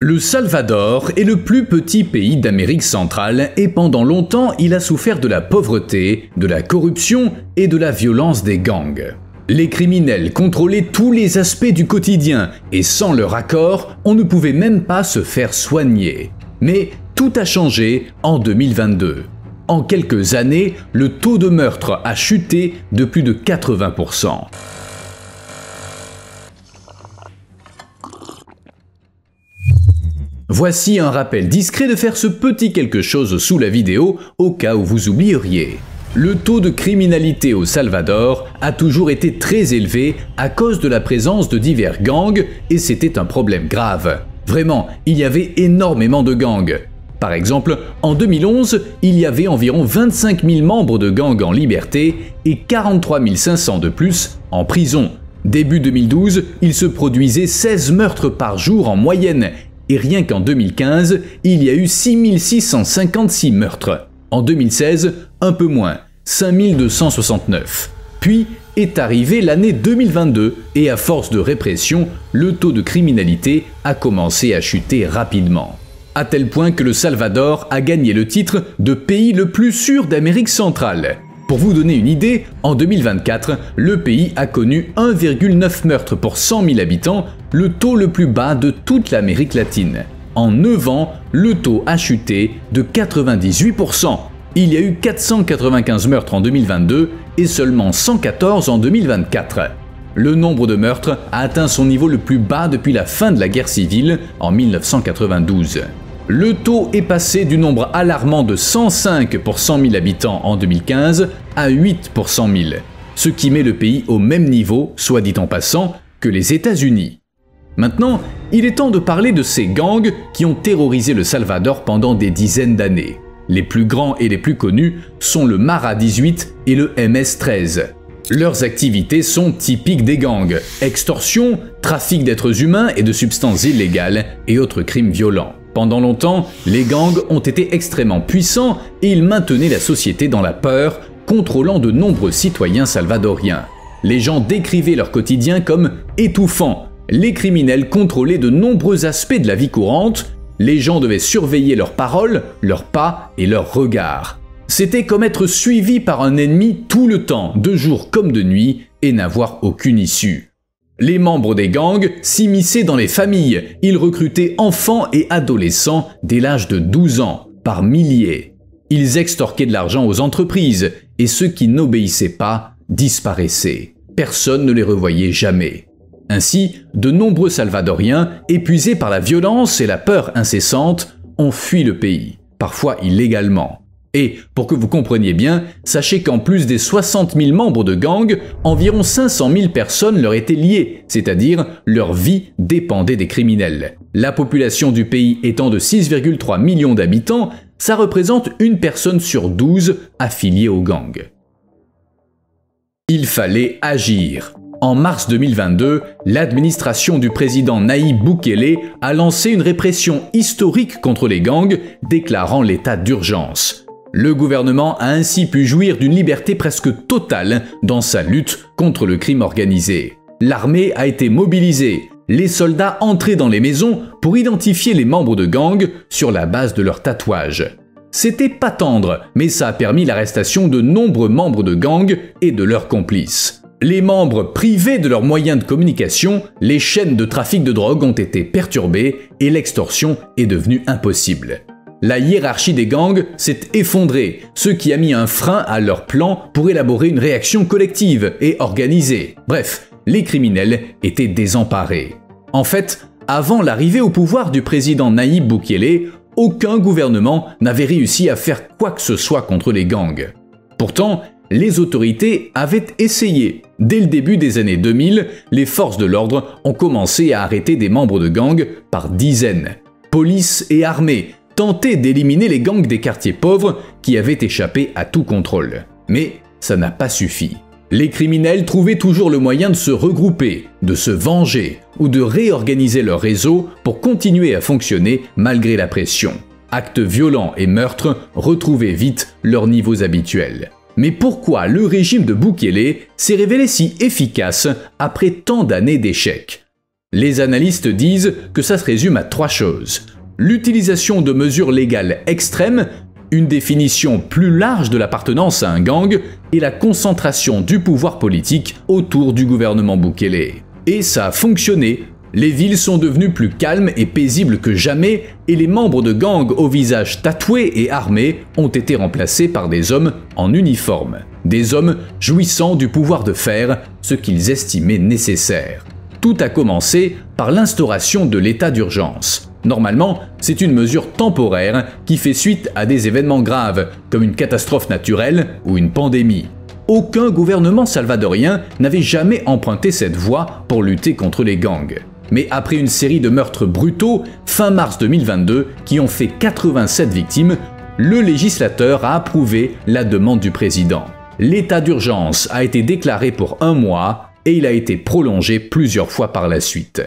Le Salvador est le plus petit pays d'Amérique centrale et pendant longtemps il a souffert de la pauvreté, de la corruption et de la violence des gangs. Les criminels contrôlaient tous les aspects du quotidien et sans leur accord, on ne pouvait même pas se faire soigner. Mais tout a changé en 2022. En quelques années, le taux de meurtre a chuté de plus de 80%. Voici un rappel discret de faire ce petit quelque chose sous la vidéo au cas où vous oublieriez. Le taux de criminalité au Salvador a toujours été très élevé à cause de la présence de divers gangs et c'était un problème grave. Vraiment, il y avait énormément de gangs. Par exemple, en 2011, il y avait environ 25 000 membres de gangs en liberté et 43 500 de plus en prison. Début 2012, il se produisait 16 meurtres par jour en moyenne. Et rien qu'en 2015, il y a eu 6 656 meurtres. En 2016, un peu moins, 5 269. Puis est arrivée l'année 2022 et à force de répression, le taux de criminalité a commencé à chuter rapidement. À tel point que le Salvador a gagné le titre de pays le plus sûr d'Amérique centrale. Pour vous donner une idée, en 2024, le pays a connu 1,9 meurtres pour 100 000 habitants, le taux le plus bas de toute l'Amérique latine. En 9 ans, le taux a chuté de 98%. Il y a eu 495 meurtres en 2022 et seulement 114 en 2024. Le nombre de meurtres a atteint son niveau le plus bas depuis la fin de la guerre civile en 1992. Le taux est passé du nombre alarmant de 105 pour 100 000 habitants en 2015 à 8 pour 100 000, ce qui met le pays au même niveau, soit dit en passant, que les États-Unis. Maintenant, il est temps de parler de ces gangs qui ont terrorisé le Salvador pendant des dizaines d'années. Les plus grands et les plus connus sont le Mara 18 et le MS-13. Leurs activités sont typiques des gangs: extorsion, trafic d'êtres humains et de substances illégales et autres crimes violents. Pendant longtemps, les gangs ont été extrêmement puissants et ils maintenaient la société dans la peur, contrôlant de nombreux citoyens salvadoriens. Les gens décrivaient leur quotidien comme étouffant. Les criminels contrôlaient de nombreux aspects de la vie courante. Les gens devaient surveiller leurs paroles, leurs pas et leurs regards. C'était comme être suivi par un ennemi tout le temps, de jour comme de nuit, et n'avoir aucune issue. Les membres des gangs s'immisçaient dans les familles, ils recrutaient enfants et adolescents dès l'âge de 12 ans, par milliers. Ils extorquaient de l'argent aux entreprises, et ceux qui n'obéissaient pas disparaissaient. Personne ne les revoyait jamais. Ainsi, de nombreux Salvadoriens, épuisés par la violence et la peur incessante, ont fui le pays, parfois illégalement. Et, pour que vous compreniez bien, sachez qu'en plus des 60 000 membres de gangs, environ 500 000 personnes leur étaient liées, c'est-à-dire leur vie dépendait des criminels. La population du pays étant de 6,3 millions d'habitants, ça représente une personne sur 12 affiliée aux gangs. Il fallait agir. En mars 2022, l'administration du président Nayib Bukele a lancé une répression historique contre les gangs, déclarant l'état d'urgence. Le gouvernement a ainsi pu jouir d'une liberté presque totale dans sa lutte contre le crime organisé. L'armée a été mobilisée, les soldats entraient dans les maisons pour identifier les membres de gangs sur la base de leurs tatouages. C'était pas tendre, mais ça a permis l'arrestation de nombreux membres de gangs et de leurs complices. Les membres privés de leurs moyens de communication, les chaînes de trafic de drogue ont été perturbées et l'extorsion est devenue impossible. La hiérarchie des gangs s'est effondrée, ce qui a mis un frein à leur plan pour élaborer une réaction collective et organisée. Bref, les criminels étaient désemparés. En fait, avant l'arrivée au pouvoir du président Nayib Bukele, aucun gouvernement n'avait réussi à faire quoi que ce soit contre les gangs. Pourtant, les autorités avaient essayé. Dès le début des années 2000, les forces de l'ordre ont commencé à arrêter des membres de gangs par dizaines. Police et armée tentaient d'éliminer les gangs des quartiers pauvres qui avaient échappé à tout contrôle. Mais ça n'a pas suffi. Les criminels trouvaient toujours le moyen de se regrouper, de se venger ou de réorganiser leur réseau pour continuer à fonctionner malgré la pression. Actes violents et meurtres retrouvaient vite leurs niveaux habituels. Mais pourquoi le régime de Bukele s'est révélé si efficace après tant d'années d'échecs? Les analystes disent que ça se résume à 3 choses. L'utilisation de mesures légales extrêmes, une définition plus large de l'appartenance à un gang et la concentration du pouvoir politique autour du gouvernement Bukele. Et ça a fonctionné. Les villes sont devenues plus calmes et paisibles que jamais et les membres de gangs au visage tatoué et armés ont été remplacés par des hommes en uniforme. Des hommes jouissant du pouvoir de faire ce qu'ils estimaient nécessaire. Tout a commencé par l'instauration de l'état d'urgence. Normalement, c'est une mesure temporaire qui fait suite à des événements graves, comme une catastrophe naturelle ou une pandémie. Aucun gouvernement salvadorien n'avait jamais emprunté cette voie pour lutter contre les gangs. Mais après une série de meurtres brutaux, fin mars 2022, qui ont fait 87 victimes, le législateur a approuvé la demande du président. L'état d'urgence a été déclaré pour 1 mois et il a été prolongé plusieurs fois par la suite.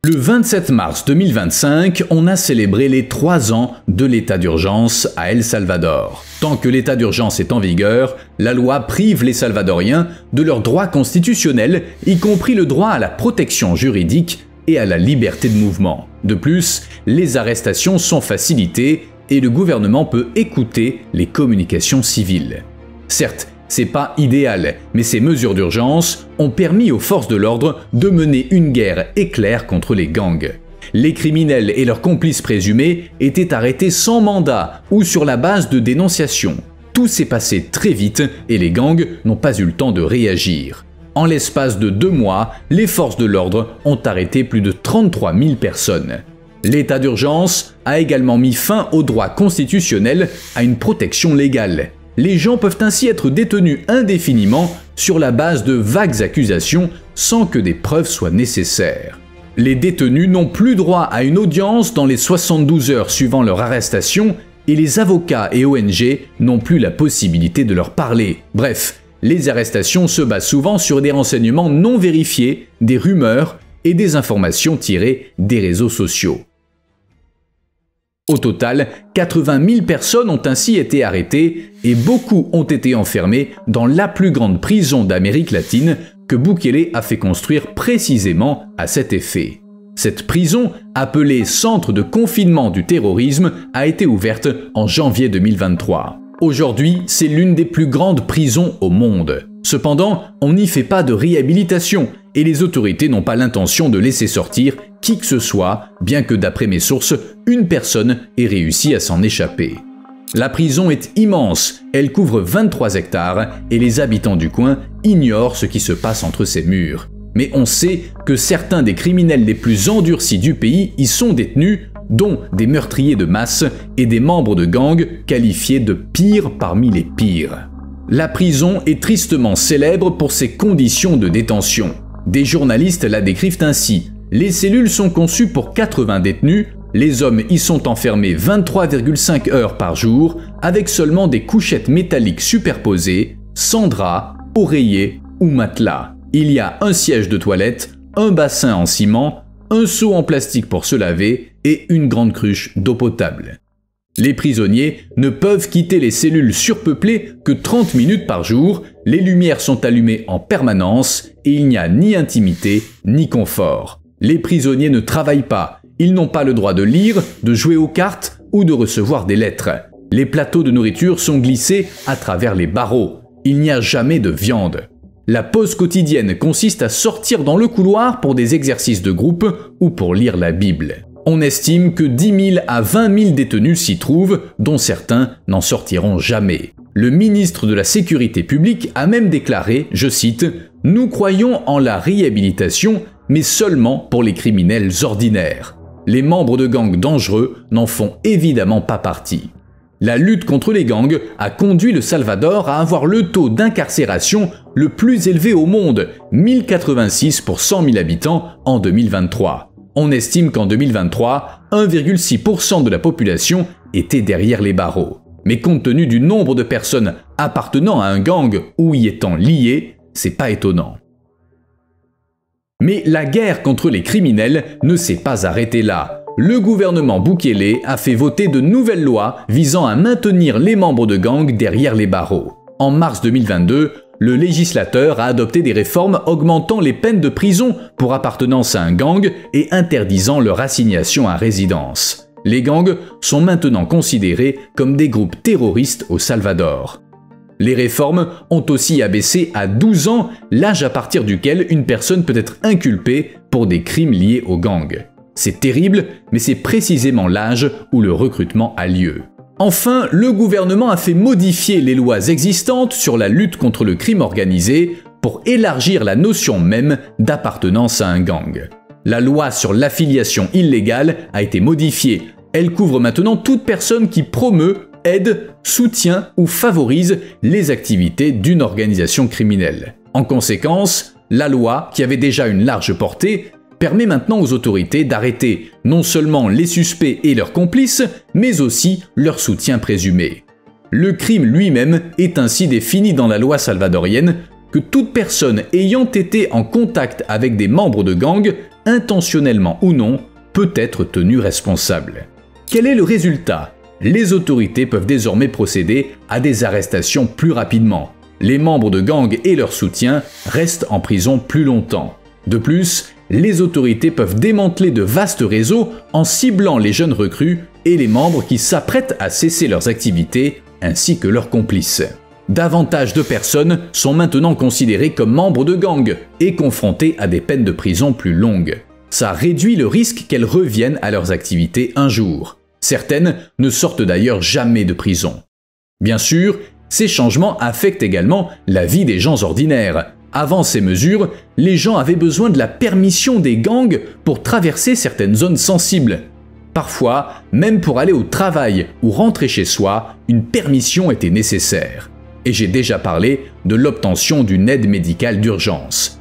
Le 27 mars 2025, on a célébré les 3 ans de l'état d'urgence à El Salvador. Tant que l'état d'urgence est en vigueur, la loi prive les Salvadoriens de leurs droits constitutionnels, y compris le droit à la protection juridique et à la liberté de mouvement. De plus, les arrestations sont facilitées et le gouvernement peut écouter les communications civiles. Certes, c'est pas idéal, mais ces mesures d'urgence ont permis aux forces de l'ordre de mener une guerre éclair contre les gangs. Les criminels et leurs complices présumés étaient arrêtés sans mandat ou sur la base de dénonciations. Tout s'est passé très vite et les gangs n'ont pas eu le temps de réagir. En l'espace de 2 mois, les forces de l'ordre ont arrêté plus de 33 000 personnes. L'état d'urgence a également mis fin au droit constitutionnel à une protection légale. Les gens peuvent ainsi être détenus indéfiniment sur la base de vagues accusations sans que des preuves soient nécessaires. Les détenus n'ont plus droit à une audience dans les 72 heures suivant leur arrestation et les avocats et ONG n'ont plus la possibilité de leur parler. Bref, les arrestations se basent souvent sur des renseignements non vérifiés, des rumeurs et des informations tirées des réseaux sociaux. Au total, 80 000 personnes ont ainsi été arrêtées et beaucoup ont été enfermés dans la plus grande prison d'Amérique latine que Bukele a fait construire précisément à cet effet. Cette prison, appelée Centre de confinement du terrorisme, a été ouverte en janvier 2023. Aujourd'hui, c'est l'une des plus grandes prisons au monde. Cependant, on n'y fait pas de réhabilitation et les autorités n'ont pas l'intention de laisser sortir qui que ce soit, bien que d'après mes sources, une personne ait réussi à s'en échapper. La prison est immense, elle couvre 23 hectares et les habitants du coin ignorent ce qui se passe entre ses murs. Mais on sait que certains des criminels les plus endurcis du pays y sont détenus, dont des meurtriers de masse et des membres de gangs qualifiés de pires parmi les pires. La prison est tristement célèbre pour ses conditions de détention. Des journalistes la décrivent ainsi. Les cellules sont conçues pour 80 détenus, les hommes y sont enfermés 23,5 heures par jour, avec seulement des couchettes métalliques superposées, sans drap, oreiller ou matelas. Il y a un siège de toilette, un bassin en ciment, un seau en plastique pour se laver et une grande cruche d'eau potable. Les prisonniers ne peuvent quitter les cellules surpeuplées que 30 minutes par jour, les lumières sont allumées en permanence et il n'y a ni intimité ni confort. Les prisonniers ne travaillent pas, ils n'ont pas le droit de lire, de jouer aux cartes ou de recevoir des lettres. Les plateaux de nourriture sont glissés à travers les barreaux. Il n'y a jamais de viande. La pause quotidienne consiste à sortir dans le couloir pour des exercices de groupe ou pour lire la Bible. On estime que 10 000 à 20 000 détenus s'y trouvent, dont certains n'en sortiront jamais. Le ministre de la Sécurité publique a même déclaré, je cite, « Nous croyons en la réhabilitation, mais seulement pour les criminels ordinaires. Les membres de gangs dangereux n'en font évidemment pas partie. » La lutte contre les gangs a conduit le Salvador à avoir le taux d'incarcération le plus élevé au monde, 1086 pour 100 000 habitants en 2023. On estime qu'en 2023, 1,6% de la population était derrière les barreaux. Mais compte tenu du nombre de personnes appartenant à un gang ou y étant liées, c'est pas étonnant. Mais la guerre contre les criminels ne s'est pas arrêtée là. Le gouvernement Bukele a fait voter de nouvelles lois visant à maintenir les membres de gangs derrière les barreaux. En mars 2022, le législateur a adopté des réformes augmentant les peines de prison pour appartenance à un gang et interdisant leur assignation à résidence. Les gangs sont maintenant considérés comme des groupes terroristes au Salvador. Les réformes ont aussi abaissé à 12 ans l'âge à partir duquel une personne peut être inculpée pour des crimes liés aux gangs. C'est terrible, mais c'est précisément l'âge où le recrutement a lieu. Enfin, le gouvernement a fait modifier les lois existantes sur la lutte contre le crime organisé pour élargir la notion même d'appartenance à un gang. La loi sur l'affiliation illégale a été modifiée. Elle couvre maintenant toute personne qui promeut, aide, soutient ou favorise les activités d'une organisation criminelle. En conséquence, la loi, qui avait déjà une large portée, permet maintenant aux autorités d'arrêter non seulement les suspects et leurs complices, mais aussi leurs soutiens présumés. Le crime lui-même est ainsi défini dans la loi salvadorienne que toute personne ayant été en contact avec des membres de gang, intentionnellement ou non, peut être tenue responsable. Quel est le résultat ? Les autorités peuvent désormais procéder à des arrestations plus rapidement. Les membres de gang et leurs soutiens restent en prison plus longtemps. De plus, les autorités peuvent démanteler de vastes réseaux en ciblant les jeunes recrues et les membres qui s'apprêtent à cesser leurs activités, ainsi que leurs complices. Davantage de personnes sont maintenant considérées comme membres de gangs et confrontées à des peines de prison plus longues. Ça réduit le risque qu'elles reviennent à leurs activités un jour. Certaines ne sortent d'ailleurs jamais de prison. Bien sûr, ces changements affectent également la vie des gens ordinaires. Avant ces mesures, les gens avaient besoin de la permission des gangs pour traverser certaines zones sensibles. Parfois, même pour aller au travail ou rentrer chez soi, une permission était nécessaire. Et j'ai déjà parlé de l'obtention d'une aide médicale d'urgence.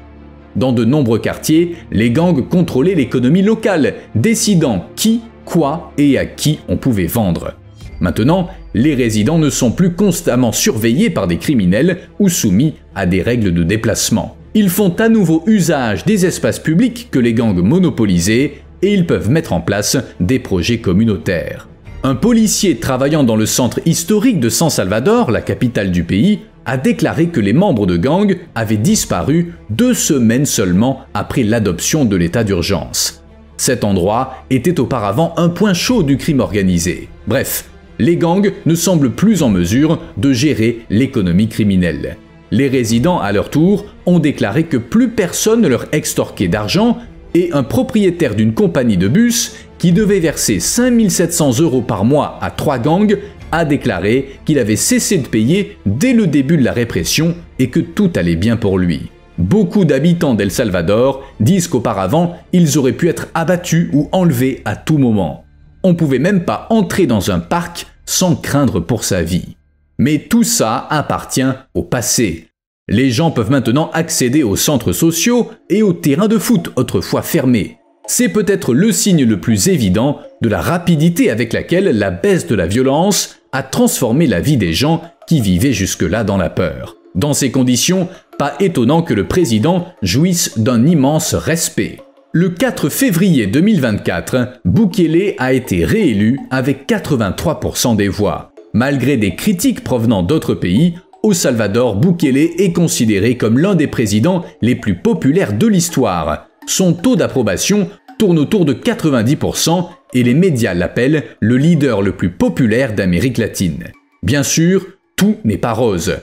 Dans de nombreux quartiers, les gangs contrôlaient l'économie locale, décidant qui, quoi et à qui on pouvait vendre. Maintenant, les résidents ne sont plus constamment surveillés par des criminels ou soumis à des règles de déplacement. Ils font à nouveau usage des espaces publics que les gangs monopolisaient et ils peuvent mettre en place des projets communautaires. Un policier travaillant dans le centre historique de San Salvador, la capitale du pays, a déclaré que les membres de gangs avaient disparu 2 semaines seulement après l'adoption de l'état d'urgence. Cet endroit était auparavant un point chaud du crime organisé. Bref, les gangs ne semblent plus en mesure de gérer l'économie criminelle. Les résidents, à leur tour, ont déclaré que plus personne ne leur extorquait d'argent et un propriétaire d'une compagnie de bus qui devait verser 5 700 € par mois à 3 gangs a déclaré qu'il avait cessé de payer dès le début de la répression et que tout allait bien pour lui. Beaucoup d'habitants d'El Salvador disent qu'auparavant, ils auraient pu être abattus ou enlevés à tout moment. On ne pouvait même pas entrer dans un parc sans craindre pour sa vie. Mais tout ça appartient au passé. Les gens peuvent maintenant accéder aux centres sociaux et aux terrains de foot autrefois fermés. C'est peut-être le signe le plus évident de la rapidité avec laquelle la baisse de la violence a transformé la vie des gens qui vivaient jusque-là dans la peur. Dans ces conditions, pas étonnant que le président jouisse d'un immense respect. Le 4 février 2024, Bukele a été réélu avec 83% des voix. Malgré des critiques provenant d'autres pays, au Salvador, Bukele est considéré comme l'un des présidents les plus populaires de l'histoire. Son taux d'approbation tourne autour de 90% et les médias l'appellent le leader le plus populaire d'Amérique latine. Bien sûr, tout n'est pas rose.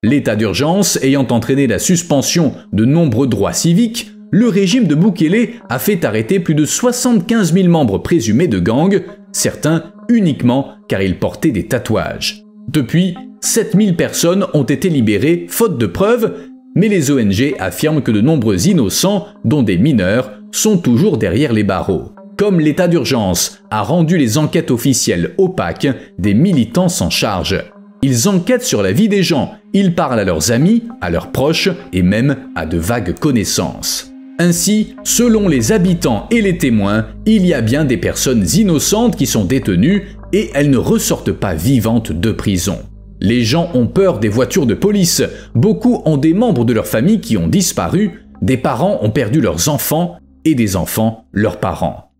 L'état d'urgence ayant entraîné la suspension de nombreux droits civiques, le régime de Bukele a fait arrêter plus de 75 000 membres présumés de gangs, certains uniquement car ils portaient des tatouages. Depuis, 7 000 personnes ont été libérées faute de preuves, mais les ONG affirment que de nombreux innocents, dont des mineurs, sont toujours derrière les barreaux. Comme l'état d'urgence a rendu les enquêtes officielles opaques, des militants s'en chargent. Ils enquêtent sur la vie des gens, ils parlent à leurs amis, à leurs proches et même à de vagues connaissances. Ainsi, selon les habitants et les témoins, il y a bien des personnes innocentes qui sont détenues et elles ne ressortent pas vivantes de prison. Les gens ont peur des voitures de police, beaucoup ont des membres de leur famille qui ont disparu, des parents ont perdu leurs enfants et des enfants leurs parents.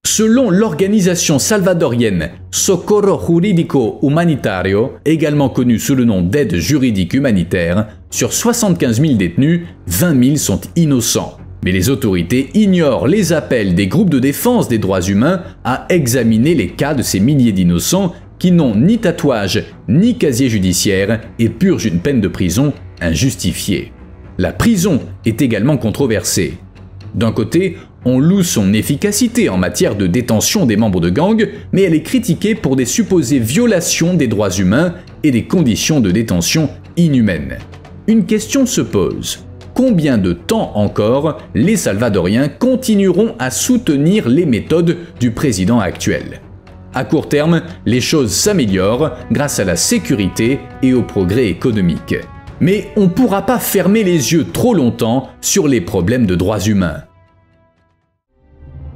Selon l'organisation salvadorienne Socorro Jurídico Humanitario, également connue sous le nom d'aide juridique humanitaire, sur 75 000 détenus, 20 000 sont innocents. Mais les autorités ignorent les appels des groupes de défense des droits humains à examiner les cas de ces milliers d'innocents qui n'ont ni tatouage ni casier judiciaire et purgent une peine de prison injustifiée. La prison est également controversée. D'un côté, on loue son efficacité en matière de détention des membres de gangs, mais elle est critiquée pour des supposées violations des droits humains et des conditions de détention inhumaines. Une question se pose. Combien de temps encore les Salvadoriens continueront à soutenir les méthodes du président actuel? À court terme, les choses s'améliorent grâce à la sécurité et au progrès économique. Mais on ne pourra pas fermer les yeux trop longtemps sur les problèmes de droits humains.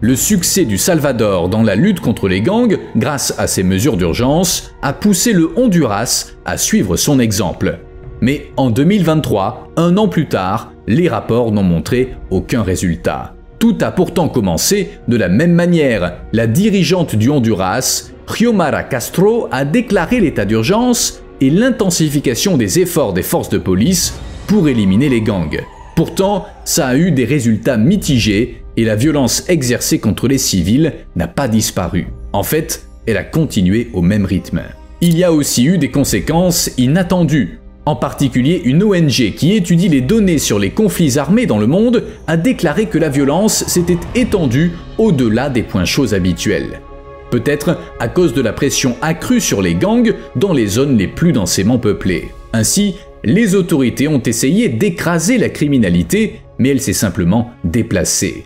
Le succès du Salvador dans la lutte contre les gangs, grâce à ces mesures d'urgence, a poussé le Honduras à suivre son exemple. Mais en 2023, un an plus tard, les rapports n'ont montré aucun résultat. Tout a pourtant commencé de la même manière. La dirigeante du Honduras, Xiomara Castro, a déclaré l'état d'urgence et l'intensification des efforts des forces de police pour éliminer les gangs. Pourtant, ça a eu des résultats mitigés et la violence exercée contre les civils n'a pas disparu. En fait, elle a continué au même rythme. Il y a aussi eu des conséquences inattendues. En particulier, une ONG qui étudie les données sur les conflits armés dans le monde a déclaré que la violence s'était étendue au-delà des points chauds habituels. Peut-être à cause de la pression accrue sur les gangs dans les zones les plus densément peuplées. Ainsi, les autorités ont essayé d'écraser la criminalité, mais elle s'est simplement déplacée.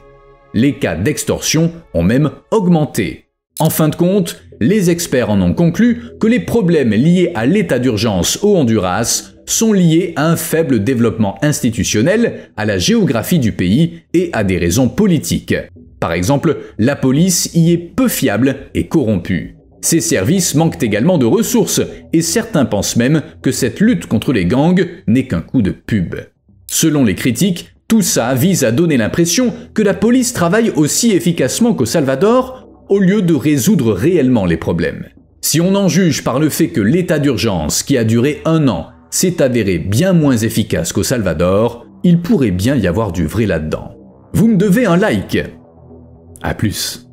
Les cas d'extorsion ont même augmenté. En fin de compte, les experts en ont conclu que les problèmes liés à l'état d'urgence au Honduras sont liés à un faible développement institutionnel, à la géographie du pays et à des raisons politiques. Par exemple, la police y est peu fiable et corrompue. Ces services manquent également de ressources et certains pensent même que cette lutte contre les gangs n'est qu'un coup de pub. Selon les critiques, tout ça vise à donner l'impression que la police travaille aussi efficacement qu'au Salvador au lieu de résoudre réellement les problèmes. Si on en juge par le fait que l'état d'urgence, qui a duré 1 an, s'est avéré bien moins efficace qu'au Salvador, il pourrait bien y avoir du vrai là-dedans. Vous me devez un like. À plus.